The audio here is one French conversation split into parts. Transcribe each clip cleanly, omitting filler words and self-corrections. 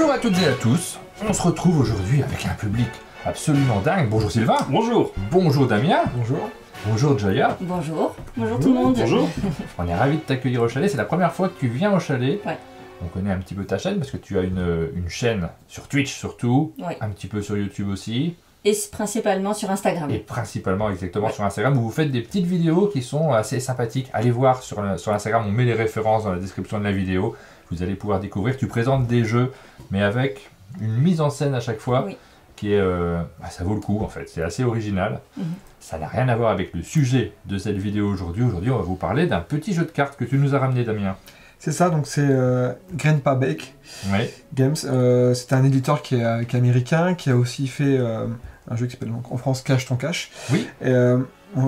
Bonjour à toutes et à tous, on se retrouve aujourd'hui avec un public absolument dingue. Bonjour Sylvain. Bonjour. Bonjour Damien. Bonjour. Bonjour Jaya. Bonjour. Bonjour tout le monde. Bonjour. On est ravis de t'accueillir au chalet, c'est la première fois que tu viens au chalet. Ouais. On connaît un petit peu ta chaîne parce que tu as une chaîne sur Twitch surtout, Ouais. un petit peu sur YouTube aussi, Et principalement sur Instagram. et principalement exactement Ouais. sur Instagram où vous faites des petites vidéos qui sont assez sympathiques. Allez voir sur Instagram, on met les références dans la description de la vidéo. Vous allez pouvoir découvrir. Tu présentes des jeux, mais avec une mise en scène à chaque fois Oui. qui est... ça vaut le coup en fait, c'est assez original. Mhm. Ça n'a rien à voir avec le sujet de cette vidéo aujourd'hui. Aujourd'hui, on va vous parler d'un petit jeu de cartes que tu nous as ramené, Damien. C'est ça, donc c'est Grandpa Bake Ouais. Games. C'est un éditeur qui est américain, qui a aussi fait un jeu qui s'appelle en France Cache ton cache. Oui. Et,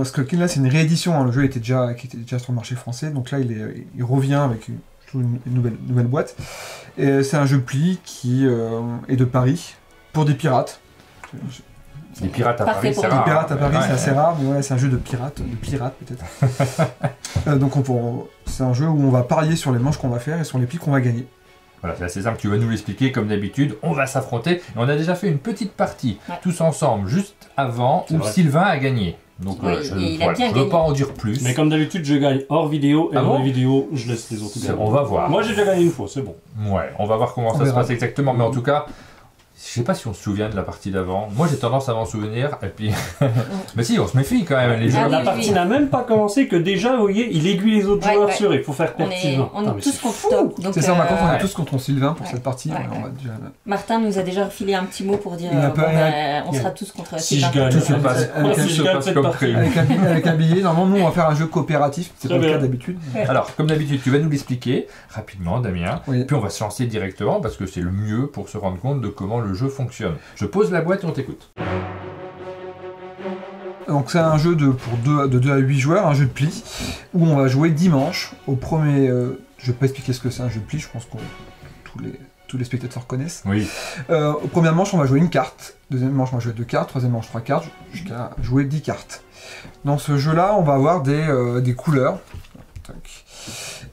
Skull King, là, c'est une réédition. Hein. Le jeu qui était déjà sur le marché français, donc là, il revient avec une nouvelle boîte. Et c'est un jeu pli qui est de Paris pour des pirates. Les pirates à Parfait Paris, pour c'est les rare. Pirates à Paris, Ouais, c'est assez ouais. rare, mais ouais, c'est un jeu de pirates peut-être. Donc c'est un jeu où on va parier sur les manches qu'on va faire et sur les plis qu'on va gagner. Voilà, c'est assez simple, tu vas nous l'expliquer comme d'habitude, on va s'affronter. Et on a déjà fait une petite partie, Ouais. tous ensemble, juste avant, C'est où vrai. Sylvain a gagné. Donc Oui, je et il a ne bien veux gagné. pas en dire plus. Mais comme d'habitude, je gagne hors vidéo et Ah dans bon les vidéos, je laisse les autres gagner. On va voir. Moi, j'ai déjà gagné une fois, c'est bon. Ouais, on va voir comment On ça se verra. passe exactement, mais en tout cas, je sais pas si on se souvient de la partie d'avant. Moi j'ai tendance à m'en souvenir, et puis... mais si, on se méfie quand même, les jeux. Ah oui, La oui, partie oui. n'a même pas commencé que déjà, vous voyez, il aiguille les autres Ouais, joueurs ouais. sur il faut faire On perdre est, Sylvain. on Putain, est mais tous c'est contre fou. top. Donc, C'est ça, maintenant on est ouais. tous contre Sylvain pour Ouais. cette partie. Ouais, Ouais, on ouais. va déjà... Martin nous a déjà refilé un petit mot pour dire Il y a pas- on sera tous contre Si je Sylvain. gagne, Tout se passe, Avec tout un- se si je gagne passe cette comme partie. prévu. avec un billet, normalement nous on va faire un jeu coopératif, c'est Très pas le cas bien. d'habitude. Alors, comme d'habitude, tu vas nous l'expliquer rapidement, Damien. Oui. Puis on va se lancer directement parce que c'est le mieux pour se rendre compte de comment le jeu fonctionne. Je pose la boîte et on t'écoute. Donc c'est un jeu de 2 à 8 joueurs, un jeu de pli, où on va jouer 10 manches. Au premier, je vais pas expliquer ce que c'est un jeu de pli, je pense que tous les spectateurs connaissent. Oui. Au premier manche, on va jouer une carte. Deuxième manche, on va jouer 2 cartes. Troisième manche, 3 cartes, jusqu'à jouer 10 cartes. Dans ce jeu-là, on va avoir des couleurs. Tac.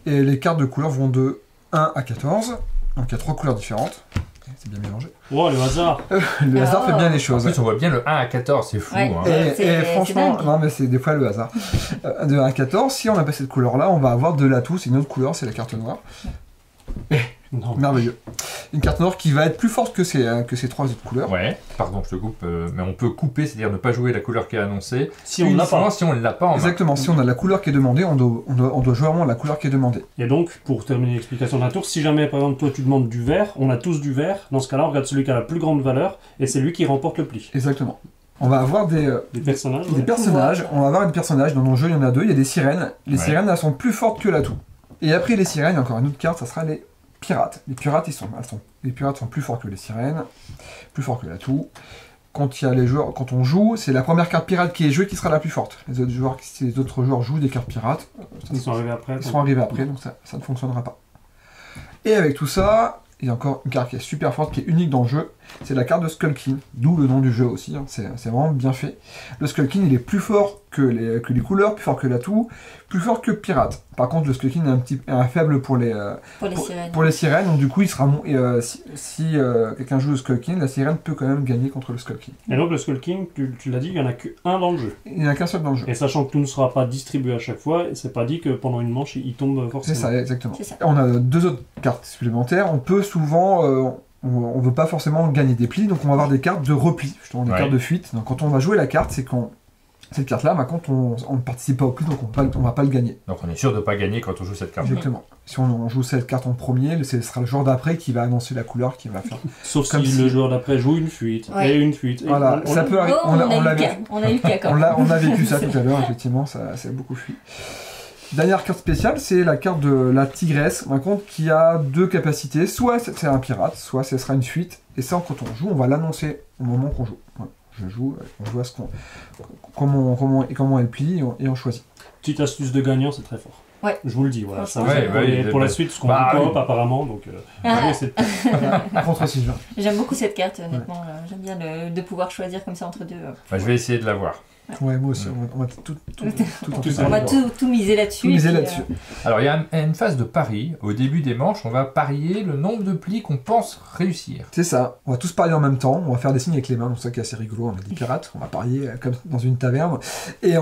Et les cartes de couleurs vont de 1 à 14. Donc il y a 3 couleurs différentes. C'est bien mélangé. Oh, le hasard. Le hasard fait bien les En choses. plus, on voit bien le 1 à 14, c'est fou. Ouais. Hein. C'est Et franchement, dingue. non mais c'est des fois le hasard. De 1 à 14, si on a pas cette couleur-là, on va avoir de l'atout, c'est une autre couleur, c'est la carte noire. Non. Merveilleux. Une carte noire qui va être plus forte que ces 3 autres couleurs. Ouais, pardon, je te coupe, mais on peut couper, c'est-à-dire ne pas jouer la couleur qui est annoncée. Si on l'a uniquement pas. si on ne l'a pas en main. Exactement, si on a la couleur qui est demandée, on doit jouer vraiment la couleur qui est demandée. Et donc, pour terminer l'explication d'un tour, si jamais, par exemple, toi, tu demandes du vert, on a tous du vert, dans ce cas-là, on regarde celui qui a la plus grande valeur, et c'est lui qui remporte le pli. Exactement. On va avoir des Personnages. ouais. personnages, on va avoir des personnages, dans nos jeux il y en a 2, il y a des sirènes. Les Ouais. sirènes, elles sont plus fortes que l'atout. Et après les sirènes, il y a encore une autre carte, ça sera les pirates. Les pirates, les pirates sont plus forts que les sirènes, plus forts que l'atout. Quand on joue, c'est la première carte pirate qui est jouée qui sera la plus forte. Si les autres joueurs jouent des cartes pirates, Ils sont arrivés après. ils seront arrivés après, donc ça ne fonctionnera pas. Et avec tout ça, il y a encore une carte qui est super forte, qui est unique dans le jeu, c'est la carte de Skull King, d'où le nom du jeu aussi, hein. C'est vraiment bien fait. Le Skull King, il est plus fort que les couleurs, plus fort que l'atout, plus fort que pirate. Par contre, le Skull King est un faible pour les Sirènes. pour les sirènes, donc du coup, il sera si quelqu'un joue le Skull King, la sirène peut quand même gagner contre le Skull King. Et donc, le Skull King, tu l'as dit, il n'y en a qu'un dans le jeu. Il n'y en a qu'un seul dans le jeu. Et sachant que tout ne sera pas distribué à chaque fois, c'est pas dit que pendant une manche, il tombe C'est forcément. ça, exactement. C'est ça. On a 2 autres cartes supplémentaires. On peut souvent, on veut pas forcément gagner des plis, donc on va avoir des cartes de repli, justement des Ouais. cartes de fuite. Donc quand on va jouer la carte, c'est quand cette carte-là, bah, quand on ne participe pas au pli, donc on va pas le gagner. Donc on est sûr de ne pas gagner quand on joue cette carte. Exactement. Si on joue cette carte en premier, ce sera le joueur d'après qui va annoncer la couleur qu'il va faire. Sauf Comme si si- le joueur d'après joue une fuite, Ouais. et une fuite. et Voilà, ça peut arriver. Oh, on a eu le cas quand même. On a vécu ça tout à l'heure, effectivement, ça a beaucoup fui. Dernière carte spéciale, c'est la carte de la tigresse, on compte qui a 2 capacités, soit c'est un pirate, soit ce sera une fuite, et ça quand on joue, on va l'annoncer au moment qu'on joue. Voilà. Je joue, on voit comment elle plie, et on choisit. Petite astuce de gagnant, c'est très fort. Ouais. Je vous le dis, voilà. Ça, Franchement, c'est ouais, pour la suite, parce qu'on Bah, joue oui. coop apparemment, donc... Ah. allez, c'est- Contre Sylvain. J'aime beaucoup cette carte, honnêtement. J'aime bien de pouvoir choisir comme ça entre deux. Bah, je vais essayer de la voir. Ouais, moi aussi, on va tout On va tout miser là-dessus. tout miser et puis, là-dessus. Alors il y a une phase de pari. Au début des manches, on va parier le nombre de plis qu'on pense réussir. C'est ça, on va tous parier en même temps, on va faire des signes avec les mains, donc ça qui est assez rigolo, on est des pirates, on va parier comme dans une taverne, et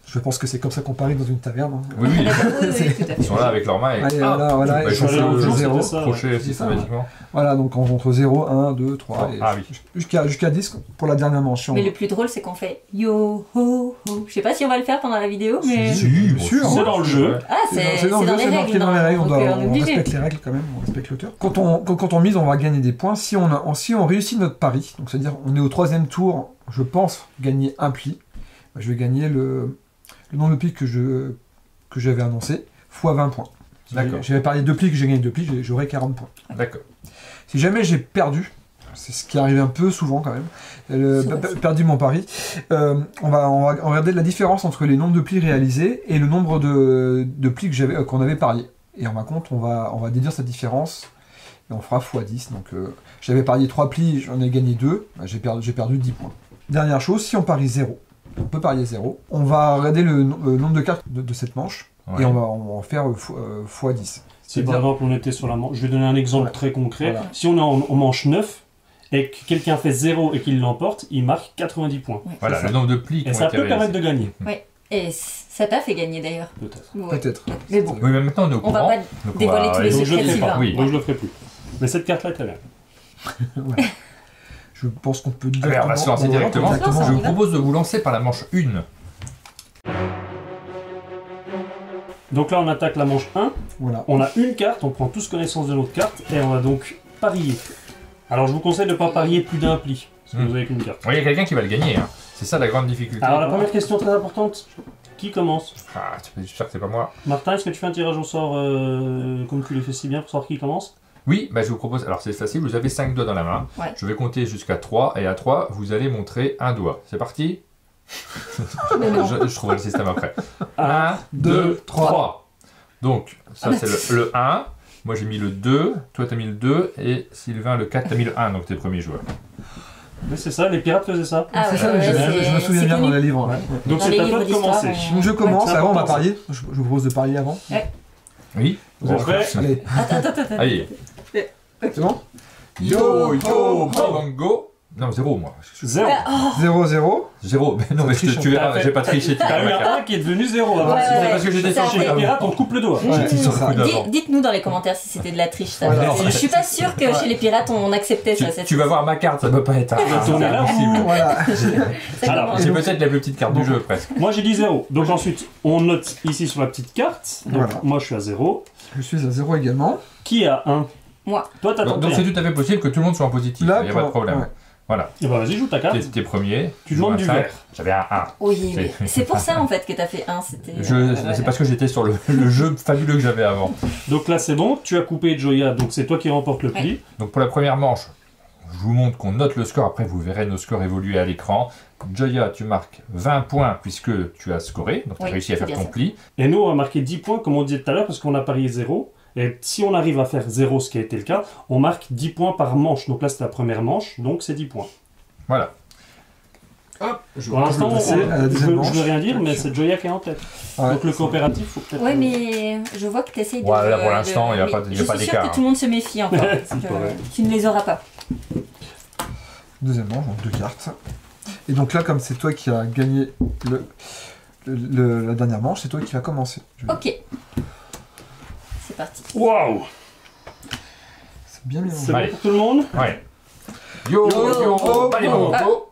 je pense que c'est comme ça qu'on parie dans une taverne. Hein. Oui, oui, oui, oui, tout à fait. ils sont là avec leurs mains et Allez, voilà, bah, et ils je sont suis allé l'autre jour, zéro. c'était ça. crochet c'est ça, systématiquement. Voilà, donc on entre 0, 1, 2, 3, et Ah oui. jusqu'à 10 pour la dernière manche. Mais le plus drôle, c'est qu'on fait yo ho ho. Je sais pas si on va le faire pendant la vidéo, mais. Si, bien bon, sûr. C'est dans le jeu. Ah, C'est dans le jeu, c'est marqué dans les règles, on donc, on obligé. respecte les règles quand même, on respecte l'auteur. Quand on mise, on va gagner des points. Si on réussit notre pari, donc c'est-à-dire on est au 3e tour, je pense gagner un pli, bah, je vais gagner le nombre de plis que j'avais annoncé, fois 20 points. D'accord. J'avais parié 2 plis, que j'ai gagné 2 plis, j'aurai 40 points. D'accord. Si jamais j'ai perdu, c'est ce qui arrive un peu souvent quand même, perdu mon pari, on va regarder la différence entre les nombres de plis réalisés et le nombre de plis qu'on avait parié. Et en fin de compte, on va déduire cette différence et on fera x10. Donc j'avais parié 3 plis, j'en ai gagné 2, bah, j'ai perdu 10 points. Dernière chose, si on parie 0, on peut parier 0, on va regarder le nombre de cartes de cette manche Ouais. et on va en faire x10. Si par exemple on était sur la manche, je vais donner un exemple Ouais. très concret. Voilà. Si on est en manche 9 et que quelqu'un fait 0 et qu'il l'emporte, il marque 90 points. Voilà, C'est ça. le nombre de plis qui Et ont ça été peut permettre réalisés. de gagner, Et ça t'a fait gagner d'ailleurs. peut-être. Ouais. Peut-être. Mais bon, Oui, mais maintenant on est au on va courant. pas donc on dévoiler va tous les Donc je le secrets de ferai pas. Sylvain. Oui. Donc je le ferai plus. Mais cette carte-là est très bien. Voilà. Je pense qu'on peut Allez, on va se lancer voilà, directement. directement. Je on vous y va. propose de vous lancer par la manche 1. Donc là on attaque la manche 1. Voilà. On a une carte, on prend tous connaissance de notre carte et on va donc parier. Alors je vous conseille de ne pas parier plus d'un pli, parce que vous avez qu'une carte. Oui, il y a quelqu'un qui va le gagner. Hein. C'est ça la grande difficulté. Alors la première question très importante, qui commence? Ah, j'espère que c'est pas moi. Martin, est-ce que tu fais un tirage au sort comme tu le fais si bien pour savoir qui commence? Oui, bah, je vous propose. Alors c'est facile, vous avez 5 doigts dans la main. Ouais. Je vais compter jusqu'à 3 et à 3, vous allez montrer un doigt. C'est parti. Mais non. Je trouverai le système après. 1, 1, 2, 3. Donc, ça c'est le 1. Moi j'ai mis le 2, toi t'as mis le 2 et Sylvain le 4, t'as mis le 1, donc t'es le premier joueur. Mais c'est ça, les pirates faisaient ça. Ah C'est ouais, ça, ouais, je me souviens c'est bien dans connu. les livres. Ouais. Donc Dans c'est les à livres toi de d'histoire, commencer. Donc je commence, c'est avant on va important, parier. Je vous propose de parier avant. Oui. Vous êtes prêts? Allez, Attends. Allez. c'est bon. Yo, yo, go. Non, 0 moi. 0. 0-0. 0, mais non, mais triche, tu verras, j'ai pas triché. tu T'as eu verras. un 1 qui est devenu 0 avant. Ouais, C'est ouais. parce que j'étais Ça, sur Chez le les coup pirates, d'avant. on coupe le doigt. Ouais, J'étais sur ça. le coup d'avant. Dites-nous dans les commentaires si c'était de la triche ça. Ouais, non. Je suis pas sûre que chez les pirates on acceptait ça. Tu vas voir ma carte, ça peut pas être tourner là. impossible. Voilà. Alors, C'est peut-être la plus petite carte du jeu presque. Moi j'ai dit 0. Donc ensuite, on note ici sur la petite carte. Donc Voilà. moi je suis à 0. Je suis à 0 également. Qui a 1? Moi. Toi t'as Donc tenté c'est 1. tout à fait possible que tout le monde soit en positif, il n'y a pas de problème. ouais. Voilà, Et bah vas-y, joue ta carte. t'es premier. Tu joues demandes un du 5. vert. J'avais un 1. Oui, mais c'est pour ça en fait que t'as fait 1. C'était. C'est parce que j'étais sur le jeu fabuleux que j'avais avant. Donc là c'est bon, tu as coupé Joya, donc c'est toi qui remporte le pli. Donc pour la première manche, je vous montre qu'on note le score, après vous verrez nos scores évoluer à l'écran. Joya, tu marques 20 points puisque tu as scoré, donc tu as Oui, réussi à c'est faire bien ton ça. pli. Et nous on va marquer 10 points comme on disait tout à l'heure parce qu'on a parié 0. Et si on arrive à faire 0, ce qui a été le cas, on marque 10 points par manche. Donc là c'est la première manche, donc c'est 10 points. Voilà. Hop, Pour l'instant, je vais passer à la deuxième je manche. veux rien dire, mais c'est Joya qui est en tête. Ouais. Donc le coopératif, faut peut-être. Ouais, mais je vois que tu essayes de. Ouais, là, pour l'instant, il y a mais pas de- il y a je pas suis sûre d'écart, que tout le monde se méfie encore. C'est que pas vrai. tu ne les auras pas. Deuxième manche, donc 2 cartes. Et donc là, comme c'est toi qui as gagné la dernière manche, c'est toi qui vas commencer. Ok. C'est parti. Waouh! C'est bien mélangé. C'est bon Allez. pour tout le monde? Ouais. Yo, yo, allez, oh, go.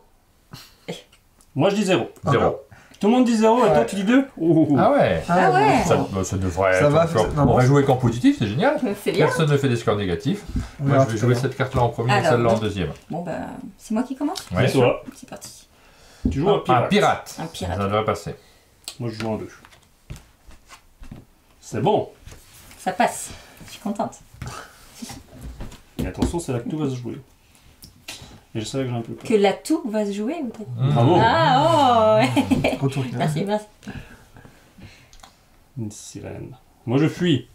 Moi je dis 0. 0. Tout le monde dit 0 et toi Ouais. tu dis 2? Ah ouais. Ah ouais. Ça devrait Ça être va, encore- non, On va jouer qu'en positif, c'est génial. C'est bien. Personne ne fait des scores négatifs. On Moi, verra je vais tout à jouer l'heure. cette carte-là en premier et Alors, celle-là en donc. deuxième. Bon, bah, c'est moi qui commence. Ouais. C'est toi. C'est parti. Tu joues un pirate. Un pirate. Un pirate. Ça devrait passer. Moi je joue un 2. C'est bon. Ça passe. Je suis contente. Et attention, c'est là que tout va se jouer. Et je savais que j'ai un peu peur. Que l'atout va se jouer ou t'as- Bravo. Ah, oh ouais. Retour. Merci. Une sirène. Moi je fuis.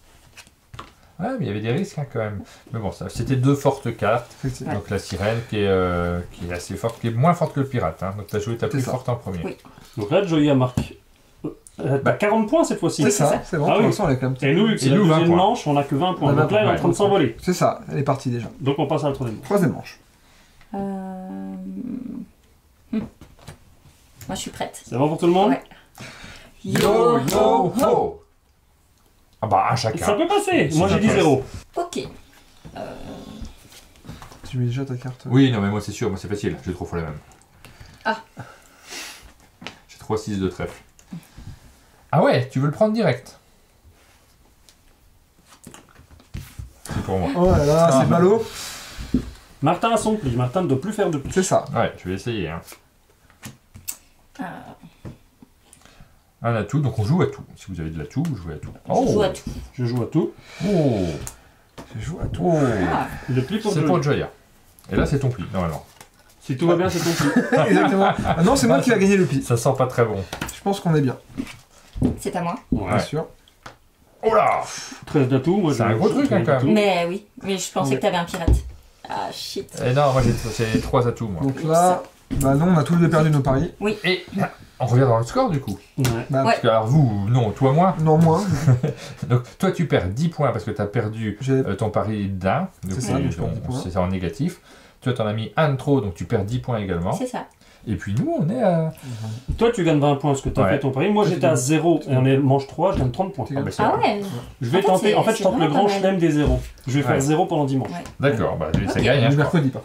Ouais, mais il y avait des risques hein, quand même. Mais bon, c'était 2 fortes cartes. Effectivement. Donc la sirène qui est assez forte, qui est moins forte que le pirate. Hein. Donc tu as joué ta plus ça. forte en premier. Oui. Donc là, Joya marque. T'as 40 points cette fois-ci. C'est ça, c'est bon, Ah pour oui. l'instant, elle est quand même. Et nous, vu que c'est Et la nous, 20 deuxième points. manche, on a que 20 points. On a Donc là, elle est en 20 train de s'envoler. C'est ça, elle est partie déjà. Donc on passe à la troisième manche. Troisième manche. Moi, je suis prête. C'est bon pour tout le monde? Ouais. Yo, yo, ho. Ah bah, un chacun. Ça peut passer. Si Moi, ça j'ai dit passe. 0. Ok. Tu mets déjà ta carte. Oui, non, mais moi c'est sûr, moi c'est facile. J'ai 3 fois la même. Ah. J'ai 3 6 de trèfle. Ah ouais, tu veux le prendre direct? C'est pour moi. Oh là là, c'est ballot. Martin a son pli. Martin ne doit plus faire de pli. C'est ça. Ouais, je vais essayer. Hein. Ah, Un atout, donc on joue à tout. Si vous avez de l'atout, vous jouez à tout. je joue à tout. Je joue à tout. Oh, Je joue à tout. oh. Ah, Le pli pour C'est Joya. pour Joya. Et là, c'est ton pli, normalement. Si tout va bien, c'est ton pli. Exactement. Ah non, c'est moi qui va gagner le pli. Ça sent pas très bon. Je pense qu'on est bien. c'est à moi. Bien Ouais. sûr. Oh là! 13 d'atouts. Moi, C'est un gros truc, hein, quand même. Mais oui, mais je pensais Ouais. que t'avais un pirate. Ah, shit. Eh non, moi j'ai 3 atouts, moi. Donc là, bah non, on a tous les deux perdu nos paris. Et on revient dans le score, du coup. Ouais. Bah, Ouais. Parce que, alors vous, non, toi, moi. non, moins. Donc toi, tu perds 10 points parce que tu as perdu J'ai ton pari d'un. C'est ça, donc je perds 10 points. C'est en négatif. Toi, t'en as mis un de trop, donc tu perds 10 points également. C'est ça. Et puis nous, on est à... Toi, tu gagnes 20 points parce que tu as Ouais. fait ton pari. Moi, j'étais à 0 et on est manche 3, je gagne 30 points. Tu Ah, gagnes. bah, c'est Ah bon. ouais. Je vais En fait, tenter. c'est- En fait, je c'est tente le vraiment grand pas mal. chelem des 0. Je vais faire Ouais. 0 pendant 10 manches. Ouais. D'accord, bah, ça Ok. gagne. Hein, Le je crois. mercredi, pas.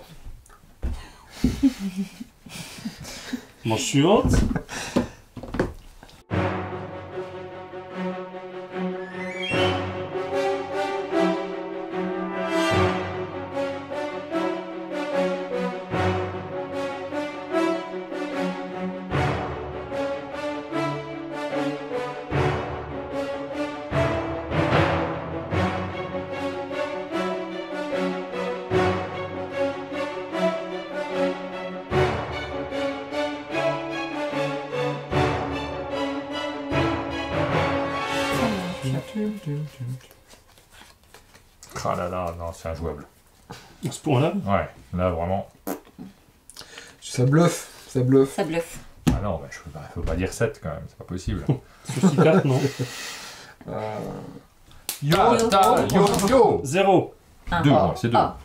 Manche suivante. Ah là là, non, c'est injouable. À ce point-là. Ouais, là vraiment. Ça bluffe. Ça bluffe. Ça bluffe. Ah non, bah, faut pas dire 7 quand même, c'est pas possible. Sur 6 cartes, non. Yo, Yo, yo, yo 0. 2, Ah. moi, c'est 2. Ah.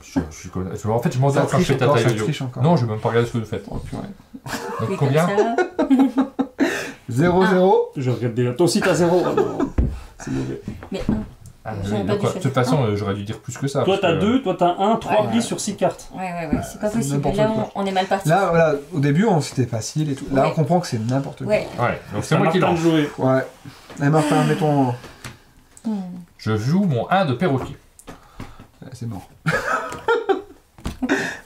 En fait, je m'en Ça sers quand je triche fais ta encore, taille ça de yo. triche encore. Non, je vais même pas regarder ce que vous faites. Oh, purée. Donc Oui, combien comme ça. 0-0. Je regarde déjà. Toi aussi, t'as 0. Oh non. C'est mauvais. Mais Ah, J'aurais oui, pas donc, dû de toute façon, j'aurais dû dire plus que ça. Toi, parce t'as que- 2, toi, t'as 1, 3 Ouais. plis sur 6 cartes. ouais, c'est pas c'est possible. n'importe Là, quoi. on est mal parti. Là, voilà, au début, c'était facile et tout. Là, Ouais. on comprend que c'est n'importe quoi. Ouais. Ouais, donc c'est moi qui Martin lance. de jouer. Ouais. Allez, Martin, mettons. Hmm. Je joue mon 1 de perroquet. C'est mort.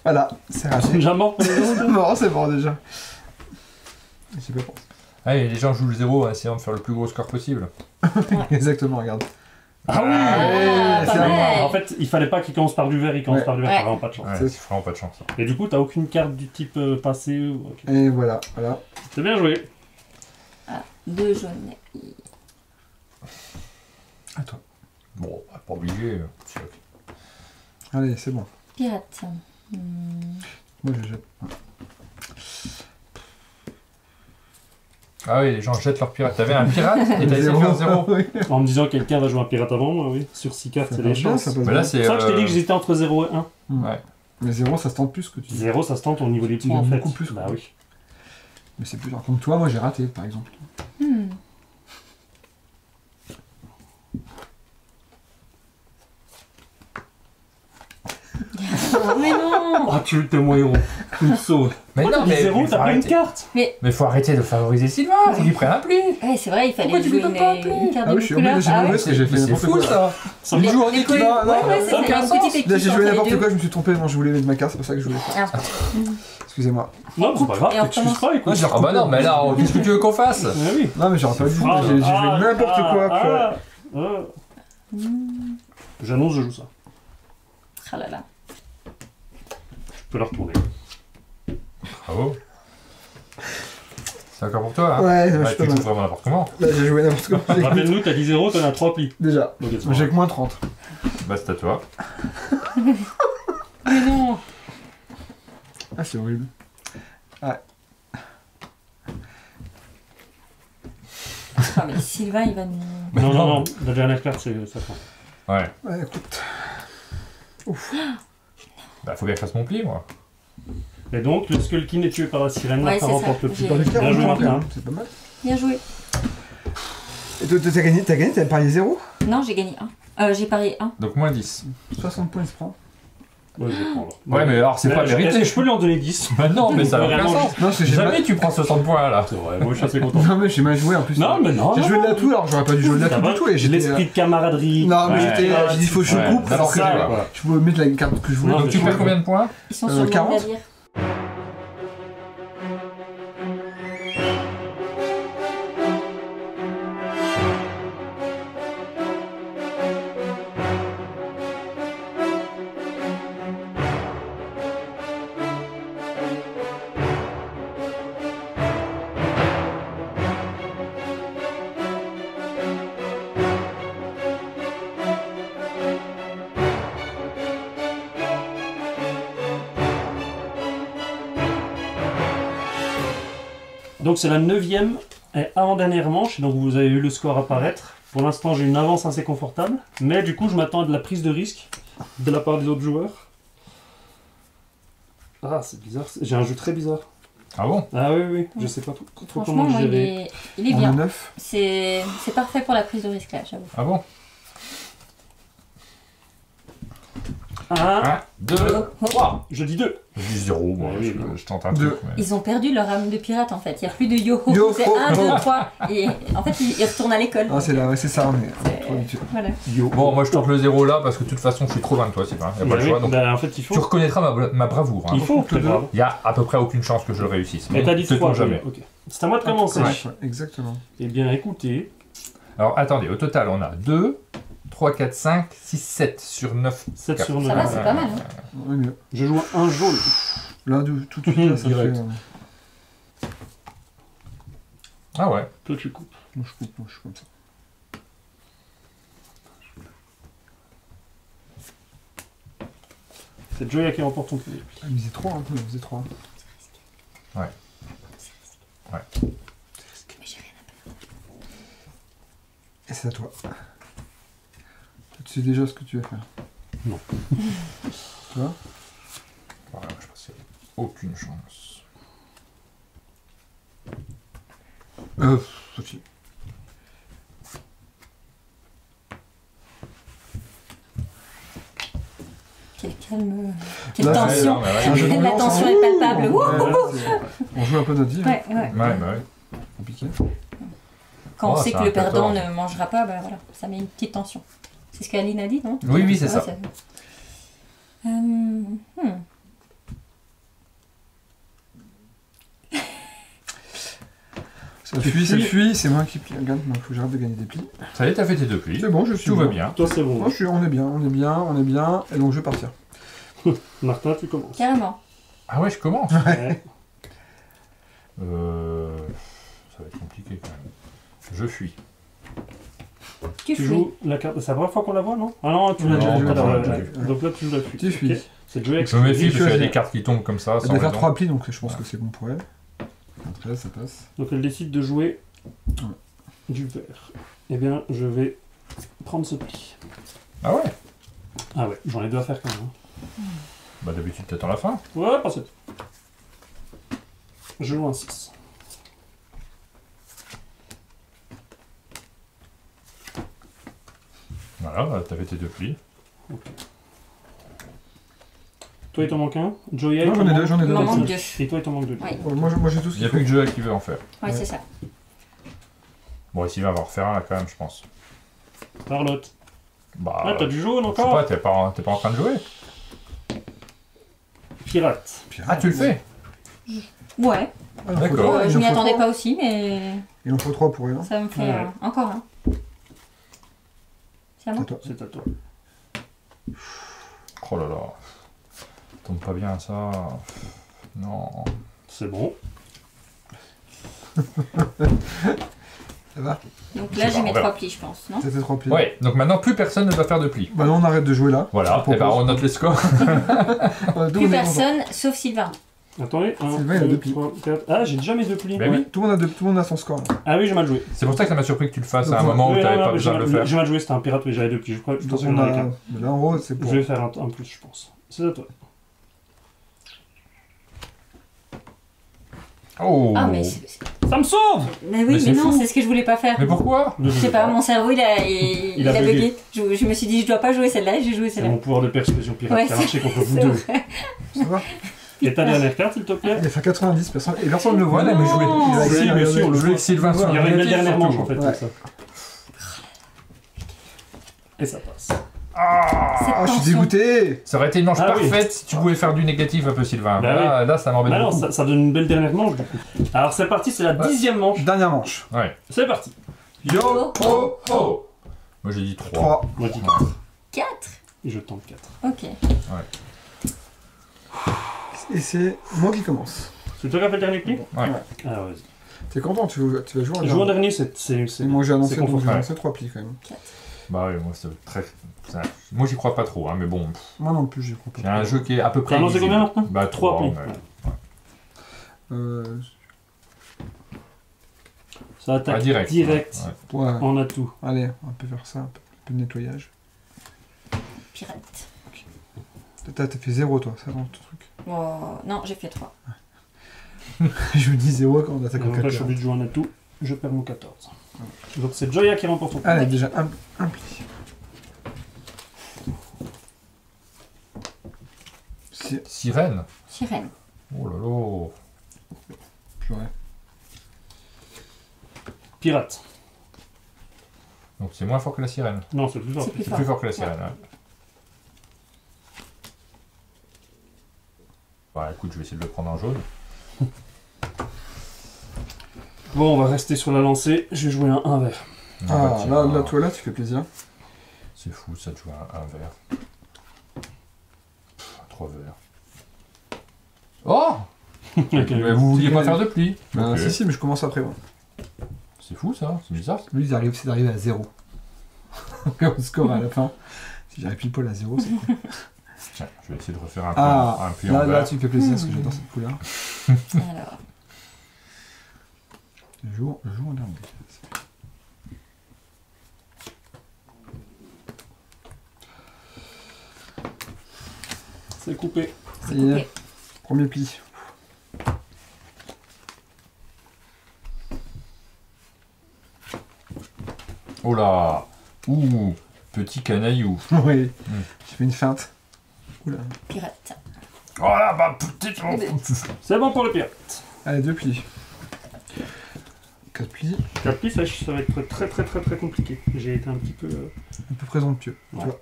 Voilà, c'est C'est raté. déjà mort pour les autres. C'est mort déjà. J'ai pas pensé. Allez, les gens jouent le 0 en essayant de faire le plus gros score possible. Exactement, regarde. Ah oui Ah, c'est pas à moi. mal. En fait, il fallait pas qu'il commence par du vert, il commence Ouais. par du vert, Ouais. t'as vraiment pas de chance. Ouais, C'est- c'est vraiment pas de chance. Et du coup, t'as aucune carte du type passé ou... ok. Et voilà, voilà. C'est bien joué. 2 jaunes. À toi. Bon, bah, pas obligé. C'est ok. Allez, c'est bon. Pirate. Moi, je jette. Ah oui, les gens jettent leur pirate. T'avais un pirate et t'as essayé de faire 0. Oui. En me disant que quelqu'un va jouer un pirate avant moi, oui. Sur 6 cartes, Ça c'est passe des bien, chances. ça C'est passe Mais là, bien. c'est. pour ça que je t'ai dit que j'étais entre 0 et 1. Ouais. Mais 0, ça se tente plus que tu dis. 0, ça se tente au niveau des Tu points en gagnes fait. beaucoup plus, Bah quoi. oui. Mais c'est plus dur. Comme toi, moi, j'ai raté, par exemple. Mais non. Ah, tu t'es mon héros. Tu me sauves. Mais Pourquoi non, t'as dit mais. 0, faut t'as pas une arrêter. carte. Mais faut arrêter de favoriser Sylvain, faut qu'il prenne un pli. Ouais, c'est vrai, il fallait Pourquoi tu jouer lui donnes pas un pli une carte Ah de oui, je suis couleur. obligé, j'ai Ah mauvais ouais. parce que j'ai fait Mais c'est n'importe fou quoi. ça. Ça Mais me joue en les équipe. couilles. Non, Ouais, non, ouais, ça c'est a aucun une sens. petite équipe. Là, j'ai joué entre les n'importe deux. quoi, je me suis trompé. Non, je voulais mettre ma carte, c'est pour ça que je voulais faire. Ah. Excusez-moi. Non, c'est pas grave, Et on t'excuses recommence. pas, écoute. Ah bah non, mais là, qu'est-ce que tu veux qu'on fasse? Ah oui. Non, mais j'aurais pas dû. Ah, J'ai fait ah, n'importe quoi. ah, purée. ah. J'annonce, je joue ça. Ah là là. Je peux la retourner. Bravo. C'est encore pour toi, hein? Ouais, je Ouais, suis tu pas joues mal. vraiment n'importe comment. Là, j'ai joué n'importe quoi. Rappelle-nous, t'as dit 0, t'en as 3 plis. Déjà. Donc, J'ai que moins 30. Bah, c'est à toi. Mais non. Ah, c'est horrible. Ah, mais Sylvain, il va nous... Non, non, non, la dernière carte, c'est ça. Ouais. Ouais, écoute. Bah, faut bien que je fasse mon pli, moi. Et donc, le Skullkin est tué par la sirène, Ouais, Martin c'est remporte ça. le prix. J'ai- Dans les Bien cartes, joué, Martin. c'est pas mal. Bien joué. Et toi, t'as gagné, t'as parié 0. Non, j'ai gagné 1. J'ai parié 1. Donc, moins 10. 60 points, il se prend. Ouais, je vais prendre. Ouais, mais alors, c'est pas Est-ce mérité. que je peux lui en donner 10? Bah, non, mais ça n'a aucun Vraiment, sens. Non, parce que j'ai Jamais mal... tu prends 60 points, là. C'est vrai, moi je suis assez content. Non, mais j'ai mal joué en plus. Non, mais non, J'ai non, joué de non. la toux, alors j'aurais pas dû jouer de la Ça toux va, du tout. Et j'étais. l'esprit de camaraderie. Non, mais Ouais. j'étais. J'ai dit, faut que je Ouais. coupe, alors que Ça, je quoi. je pouvais mettre la carte que je voulais. Non, Donc, mais tu je perds vois. combien de points? Ils sont sur le 40. navire. Donc c'est la 9e et avant-dernière manche, donc vous avez vu le score apparaître. Pour l'instant j'ai une avance assez confortable, mais du coup je m'attends à de la prise de risque de la part des autres joueurs. Ah c'est bizarre, j'ai un jeu très bizarre. Ah bon? Ah oui oui, je sais pas trop Franchement, comment le moi, il gérer. est On est bien. 9. C'est parfait pour la prise de risque, là, j'avoue. Ah bon? 1, 1, 2, Oh. 3, je dis 2. je dis 0, moi, Ouais, oui, je tente un Deux. truc. Mais... Ils ont perdu leur âme de pirate, en fait. Il n'y a plus de yo-ho. Yo-ho. C'est 1, 2, 3. Et en fait, ils retournent à l'école. Ah, c'est là, ouais, c'est ça, on est C'est- trop habitué. Voilà. Bon, moi je tente le 0 là parce que de toute façon je suis trop loin de toi, Sylvain. Y a pas le choix. Donc, en fait il faut. tu reconnaîtras ma bravoure. Hein. Il faut, que c'est deux. grave. Il y a à peu près aucune chance que je le réussisse. Et t'as dit Sait-on 3 jamais. Ok. C'est à moi de commencer. Ouais, exactement. Eh bien écoutez, Alors attendez, au total on a 2, 3, 4, 5, 6, 7 sur 9. 7 sur 9. Ça va, c'est pas mal. Hein. On est mieux. Je joue un jaune. Là, tout de suite, là, ça fait. Direct. Ah ouais. Toi tu coupes. Moi, je coupe, moi, je suis comme ça. C'est Joya qui remporte ton prix. Ah, mais c'est 3, hein, vous faisait 3. Ouais. Ouais. Mais j'ai rien Et c'est à toi. Tu sais déjà ce que tu vas faire. Non. Tu vois? Voilà, je pense qu'il n'y a aucune chance. Sophie. Quel calme. Quelle Là, tension. Ouais, C'est un jeu La d'ambiance, tension hein. est palpable. Wouh. Ouais, là, on joue un peu notre vie. hein. Ouais, ouais. ouais, bah ouais. Compliqué. Quand on Oh, sait c'est que le un perdant 14. ne mangera pas, bah voilà, ça met une petite tension. C'est ce qu'Aline a dit, non? Oui, oui, c'est Ouais, ça. Ça fuit, c'est moi qui plie. Regarde, il faut que j'arrête de gagner des plis. Ça y est, t'as fait tes 2 plis. C'est bon, je suis Tout va bon. bien. Toi c'est bon. Moi, on est bien. Et donc, je vais partir. Martin, tu commences. Carrément. Ah ouais, je commence. Ouais. Ça va être compliqué quand même. Je fuis. Tu Tu fuis. joues la carte. C'est la première fois qu'on la voit, non? Ah non, tu l'as Non, déjà je joué tout à l'ai l'heure. déjà Ouais. vu. Donc là, tu joues la fuite. Tu fuis. Ok. C'est Joya qui Je me méfie parce qu'il y a choisis. des cartes qui tombent comme ça. Elle sans doit faire raison. 3 plis, donc je pense que c'est bon pour elle. Un 13, ça passe. Donc elle décide de jouer Ouais. du vert. Eh bien, je vais prendre ce pli. Ah ouais. Ah ouais, j'en ai 2 à faire quand même. hein. Bah d'habitude t'attends la fin. Ouais, pas 7. Je joue un 6. Voilà, bah, t'as fait tes 2 plis. Toi, il t'en manque un. Joya, Non, il t'en j'en ai manque- deux, j'en ai deux. Il m'en manque 2. Et toi, il t'en manque 2. Ouais. Moi, j'ai tout ce Il n'y qu'il a faut. plus que Joël qui veut en faire. Ouais, Ouais. c'est ça. Bon, ici il va en refaire un là quand même, je pense. Charlotte. Bah. Ah, t'as du jaune je sais encore pas, t'es pas en train de jouer. Pirate. Ah, tu le fais. Ouais. Ah, il en faut D'accord. trois, il Je en m'y faut attendais trois. pas aussi, mais Il en faut 3 pour elle. hein. ça me fait Ouais. encore un. C'est à moi? C'est toi. C'est à toi. Oh là là. Tombe pas bien ça. Non. C'est bon. Ça va? Donc Je là, sais j'ai pas, mes on verra. 3 plis, je pense, non? C'était 3 plis. Ouais, donc maintenant plus personne ne doit faire de plis. Bah non, on arrête de jouer là. Voilà, Je et ben propose. on note les scores. Plus personne, sauf Sylvain. Attendez, 1, Sylvain, il a 2, deux plis. 3, 4. Ah, j'ai déjà mes 2 plis. Ben oui. Tout le monde a son score là. Ah oui, j'ai mal joué. C'est pour ça que ça m'a surpris que tu le fasses à un Donc, moment où Oui, tu n'avais non, pas mais besoin de le faire. J'ai mal joué, c'était un pirate, oui, j'avais 2 plis. Je Donc pensais que on j'en avais a... qu'un. Mais là en gros c'est Je pour... vais faire un plus, je pense. C'est à toi. Oh. Ah, mais, Ça me sauve! mais oui, Mais mais, c'est non, fou. c'est ce que je voulais pas faire. Mais pourquoi? Je sais pas, mon cerveau il a a bugué. Je me suis dit, je dois pas jouer celle-là, et j'ai joué C'est celle-là. mon pouvoir de persuasion pirate Ouais, qui a marché contre vous C'est deux. vrai. Ça va? Et ta dernière carte, s'il te plaît? Il a fait 90, personne... et personne ne le voit. Voilà, mais jouer. Il a Si, gagné, mais regardez. si, on le Je voulais voit. que Sylvain soit Il y aurait une belle négatif, dernière manche en surtout. fait, Ouais. comme ça. Et ça passe. Ah, je suis dégoûté. Ça aurait été une manche Ah oui. parfaite si tu pouvais faire du négatif un peu, Sylvain. Bah Là, ça m'embête Bah non, beaucoup. ça donne une belle dernière manche du coup. Alors c'est parti, c'est la 10e manche. Dernière manche. Ouais. C'est parti. Yo Oh, oh. Moi j'ai dit 3. 3. Moi je dis 4. 4. Et je tente 4. Ok. Et c'est moi qui commence. C'est toi qui as fait le dernier pli? Ouais. Ah vas-y. T'es content, tu vas jouer en Je joue en dernier. dernier, c'est. Et moi j'ai annoncé, c'est donc j'ai confortable. annoncé 3 plis quand même. Bah oui, moi c'est très. Moi j'y crois pas trop, hein, mais bon. Moi non plus, j'y crois pas. C'est un jeu qui est à peu près. T'as annoncé illisible. combien maintenant? Bah 3 3. plis. Ouais. Ça attaque Ah, direct. direct. Ouais. Ouais. On a tout. Allez, on peut faire ça, un peu de nettoyage. Pirate. T'as fait 0 toi, ça dans ton truc. Oh, non, j'ai fait 3. Je me dis 0 quand on attaque en Donc là, 4. je suis obligé de jouer un atout. Je perds mon 14. Donc c'est Joya qui remporte son point. Allez, déjà un pli. Sirène. Sirène. Oh là là. Purée. Pirate. Donc c'est moins fort que la sirène. Non, c'est plus fort. C'est plus C'est fort. plus fort que la sirène. Ouais. Bah écoute, je vais essayer de le prendre en jaune. Bon, on va rester sur la lancée. Je vais jouer un vert. Ah, Ah, bah, tiens. là, toi là, tu fais plaisir. C'est fou ça de jouer un vert. 3 verts. Oh. Mais vous vouliez pas faire de pli. Bah, Ok. si, mais je commence après moi. C'est fou ça, c'est bizarre. Lui, c'est d'arriver à 0. Au score à la fin. Si j'arrive pile poil à 0, c'est cool. Tiens, je vais essayer de refaire un Ah, pli en là, vert. tu me fais plaisir parce que j'adore cette couleur. Alors, Je joue en dernier. C'est coupé. Ça y est, coupé. premier pli. Oh là. Ouh, petit canaillou. Oui, j'ai fait une feinte. Oula. pirate. Oh là, bah peut-être. C'est bon pour le pirate. Allez, 2 plis. 4 plis, 4 plis, ça va être très très très très compliqué. J'ai été un petit peu. un peu présomptueux. Ouais. Tu vois.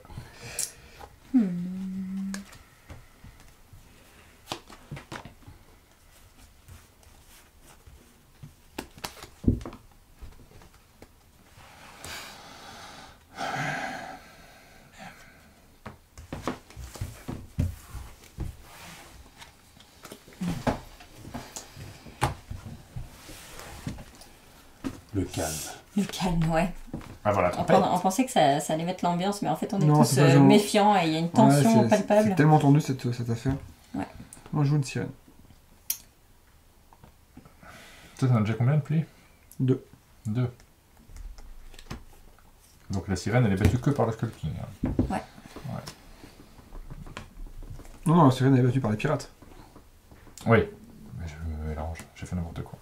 Le calme. Le calme, ouais. Ah voilà, On pensait que ça allait mettre l'ambiance, mais en fait, on est Non, tous c'est pas genre- méfiants et il y a une Ouais, tension c'est palpable. tellement tendu cette affaire. Ouais. Moi, je joue une sirène. Toi, t'en as déjà combien de plis 2. 2. Donc la sirène, elle est battue que par le Skull King. hein. Non, la sirène elle est battue par les pirates. Oui. Mais je me mélange, j'ai fait n'importe quoi.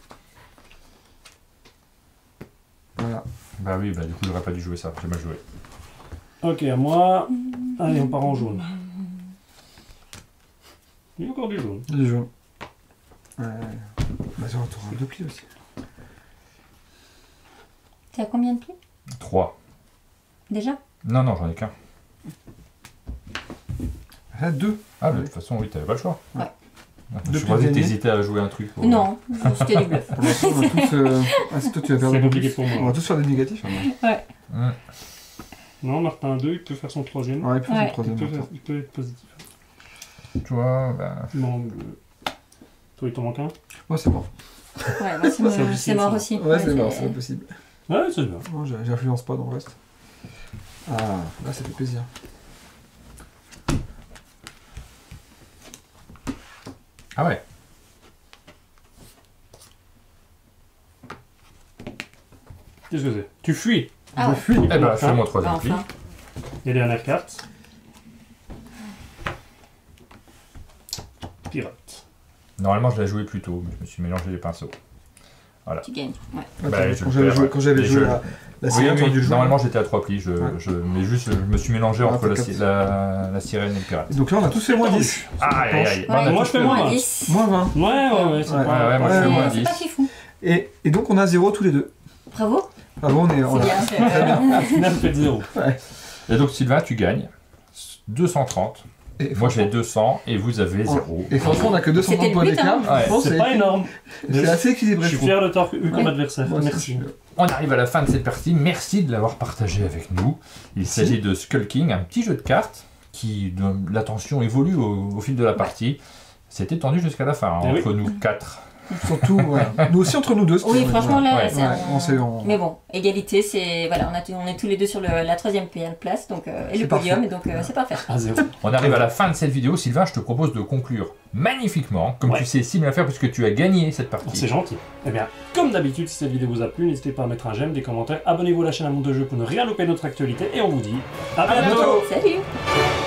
Voilà. Bah oui, bah du coup, j'aurais pas dû jouer ça, j'ai mal joué. Ok, à moi. Allez, on part en jaune. Il y a encore du jaune. Les jaunes. Bah, tu auras 2 plis aussi. T'es à combien de plis 3. déjà? Non, non, j'en ai qu'un. Ah, 2. Ah, de Ouais. toute façon, oui, t'avais pas le choix. Ouais. Je Depuis croyais que gagner. t'hésitais à jouer un truc. ouais. Non, c'était du bluff. Pour l'instant, on va tous. Ah, c'est toi, tu vas faire C'est des compliqué bonus. pour moi. On va tous faire des négatifs. Hein. Hum. Non, Martin 2, il peut faire son troisième. Ouais, il peut faire Ouais. le troisième. maintenant. Il peut être positif. Tu vois, bah... Non, toi, il t'en manque un. Ouais, c'est bon. Ouais, moi, C'est c'est officiel, mort ça. aussi. Ouais, c'est mort, c'est pas possible. Ouais, c'est bien. Non, j'influence pas dans le reste. Ah, là ça fait plaisir. Ah ouais. Qu'est-ce que c'est? Tu fuis. Ah ouais. Je fuis. Eh ben, Enfin. fais mon troisième pli. Enfin. Et dernière carte. Pirate. Normalement, je l'ai joué plus tôt, mais je me suis mélangé les pinceaux. Tu gagnes. Ouais. Attends, Bah, je quand le perds, quand j'avais mais joué je- la Oui, sirène, j'aurais dû oui, le jouer. normalement j'étais à 3 plis, Ouais. mais juste je me suis mélangé entre t'es comme la sirène et le pirate. Et donc là on a tous fait moins 10. Aïe aïe aïe. Ouais, On a moi, tous je fais fait moins Moins 20. 10. Moins 20. Ouais, c'est Ouais. pas... Ouais, moi je Ouais, fais moins C'est 10. pas fifou. Et donc on a 0 tous les deux. Bravo. Ah bon, on a... C'est bien. Très bien. Au final, faites 0. Et donc Sylvain, tu gagnes 230. Et Moi j'ai 200 et vous avez 0. Et franchement, on a que 230 C'était le points but, d'écart. hein. Ouais, Franchement, C'est pas énorme. C'est assez équilibré. Je suis trouve. fier de t'avoir eu comme Ouais. adversaire. Moi aussi, Merci. On arrive à la fin de cette partie. Merci de l'avoir partagé avec nous. Il s'agit de Skull King, un petit jeu de cartes qui la tension évolue au fil de la partie. C'était tendu jusqu'à la fin, Eh oui. entre nous 4. Surtout, voilà. Nous aussi entre nous deux. c'était- Oui, franchement, là, Ouais. c'est Ouais, un- on s'est- on- Mais bon, égalité, c'est. Voilà, on est tous les deux sur la troisième place, donc, et C'est le podium, parfait. et donc c'est parfait. À 0. On arrive à la fin de cette vidéo. Sylvain, je te propose de conclure magnifiquement, comme Ouais. tu sais si bien faire, puisque tu as gagné cette C'est partie. gentil. Eh bien, comme d'habitude, si cette vidéo vous a plu, n'hésitez pas à mettre un j'aime, des commentaires, abonnez-vous à la chaîne à Monde de Jeu pour ne rien louper notre actualité, et on vous dit à À bientôt. bientôt. Salut!